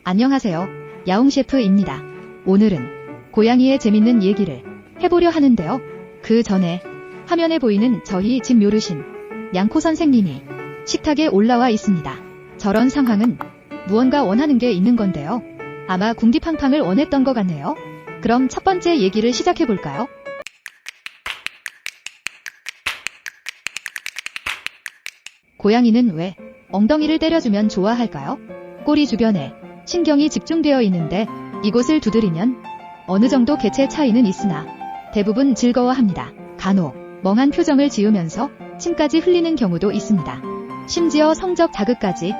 안녕하세요. 야옹셰프입니다. 오늘은 고양이의 재밌는 얘기를 해보려 하는데요. 그 전에 화면에 보이는 저희 집 묘르신 양코 선생님이 식탁에 올라와 있습니다. 저런 상황은 무언가 원하는 게 있는 건데요. 아마 궁디팡팡을 원했던 것 같네요. 그럼 첫 번째 얘기를 시작해볼까요? 고양이는 왜 엉덩이를 때려주면 좋아할까요? 꼬리 주변에 신경이 집중되어 있는데 이곳을 두드리면 어느 정도 개체 차이는 있으나 대부분 즐거워합니다. 간혹 멍한 표정을 지으면서 침까지 흘리는 경우도 있습니다. 심지어 성적 자극까지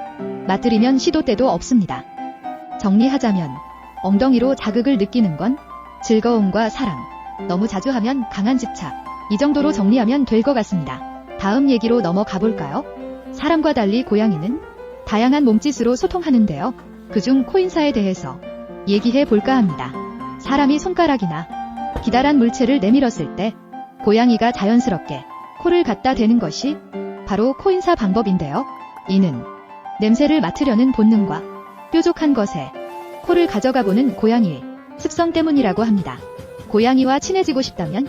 맞들이면 시도 때도 없습니다. 정리하자면 엉덩이로 자극을 느끼는 건 즐거움과 사랑, 너무 자주 하면 강한 집착, 이 정도로 정리하면 될 것 같습니다. 다음 얘기로 넘어가 볼까요? 사람과 달리 고양이는 다양한 몸짓으로 소통하는데요. 그중 코인사에 대해서 얘기해 볼까 합니다. 사람이 손가락이나 기다란 물체를 내밀었을 때 고양이가 자연스럽게 코를 갖다 대는 것이 바로 코인사 방법인데요. 이는 냄새를 맡으려는 본능과 뾰족한 것에 코를 가져가 보는 고양이의 습성 때문이라고 합니다. 고양이와 친해지고 싶다면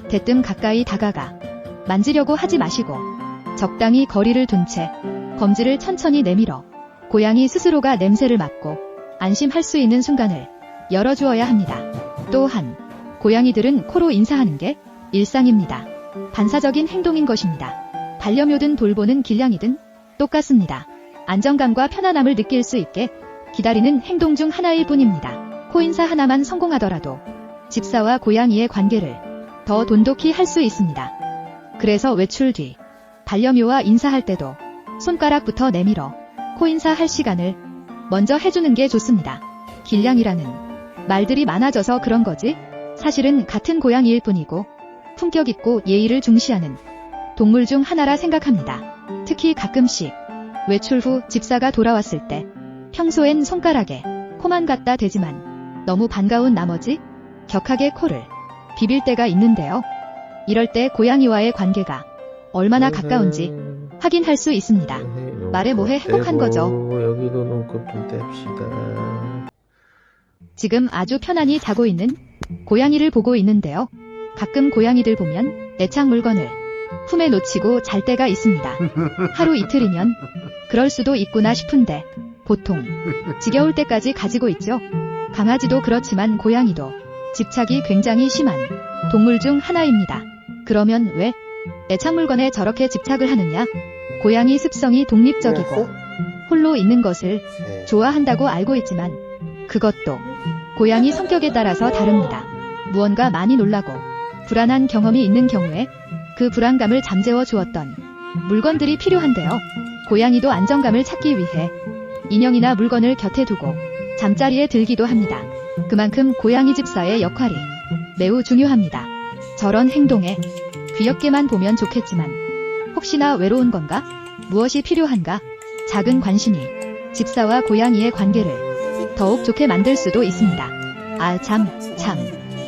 대뜸 가까이 다가가 만지려고 하지 마시고 적당히 거리를 둔 채 검지를 천천히 내밀어 고양이 스스로가 냄새를 맡고 안심할 수 있는 순간을 열어주어야 합니다. 또한 고양이들은 코로 인사하는 게 일상입니다. 반사적인 행동인 것입니다. 반려묘든 돌보는 길냥이든 똑같습니다. 안정감과 편안함을 느낄 수 있게 기다리는 행동 중 하나일 뿐입니다. 코인사 하나만 성공하더라도 집사와 고양이의 관계를 더 돈독히 할 수 있습니다. 그래서 외출 뒤 반려묘와 인사할 때도 손가락부터 내밀어 코인사 할 시간을 먼저 해주는 게 좋습니다. 길냥이라는 말들이 많아져서 그런 거지 사실은 같은 고양이일 뿐이고 품격 있고 예의를 중시하는 동물 중 하나라 생각합니다. 특히 가끔씩 외출 후 집사가 돌아왔을 때 평소엔 손가락에 코만 갖다 대지만 너무 반가운 나머지 격하게 코를 비빌 때가 있는데요. 이럴 때 고양이와의 관계가 얼마나 가까운지 확인할 수 있습니다. 말해 뭐해 행복한 거죠. 여기도 눈곱 좀 뗍시다. 지금 아주 편안히 자고 있는 고양이를 보고 있는데요. 가끔 고양이들 보면 애착 물건을 품에 놓치고 잘 때가 있습니다. 하루 이틀이면 그럴 수도 있구나 싶은데 보통 지겨울 때까지 가지고 있죠. 강아지도 그렇지만 고양이도 집착이 굉장히 심한 동물 중 하나입니다. 그러면 왜 애착 물건에 저렇게 집착을 하느냐? 고양이 습성이 독립적이고 홀로 있는 것을 좋아한다고 알고 있지만 그것도 고양이 성격에 따라서 다릅니다. 무언가 많이 놀라고 불안한 경험이 있는 경우에 그 불안감을 잠재워 주었던 물건들이 필요한데요. 고양이도 안정감을 찾기 위해 인형이나 물건을 곁에 두고 잠자리에 들기도 합니다. 그만큼 고양이 집사의 역할이 매우 중요합니다. 저런 행동에 귀엽게만 보면 좋겠지만 혹시나 외로운 건가? 무엇이 필요한가? 작은 관심이 집사와 고양이의 관계를 더욱 좋게 만들 수도 있습니다. 참.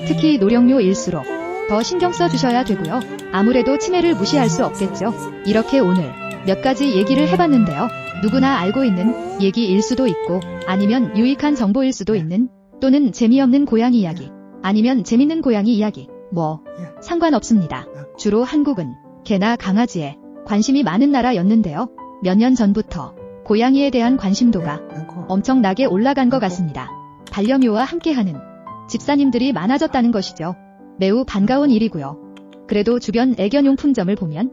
특히 노령묘일수록 더 신경 써주셔야 되고요. 아무래도 치매를 무시할 수 없겠죠. 이렇게 오늘 몇 가지 얘기를 해봤는데요. 누구나 알고 있는 얘기일 수도 있고 아니면 유익한 정보일 수도 있는 또는 재미없는 고양이 이야기 아니면 재밌는 고양이 이야기 상관없습니다. 주로 한국은 개나 강아지에 관심이 많은 나라였는데요. 몇 년 전부터 고양이에 대한 관심도가 엄청나게 올라간 것 같습니다. 반려묘와 함께하는 집사님들이 많아졌다는 것이죠. 매우 반가운 일이고요. 그래도 주변 애견용품점을 보면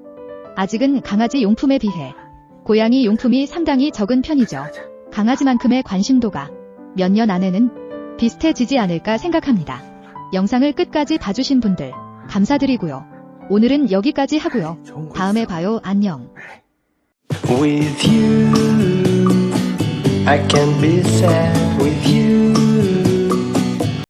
아직은 강아지 용품에 비해 고양이 용품이 상당히 적은 편이죠. 강아지만큼의 관심도가 몇 년 안에는 비슷해지지 않을까 생각합니다. 영상을 끝까지 봐주신 분들 감사드리고요. 오늘은 여기까지 하고요. 다음에 봐요. 안녕. With you, I can be sad with you.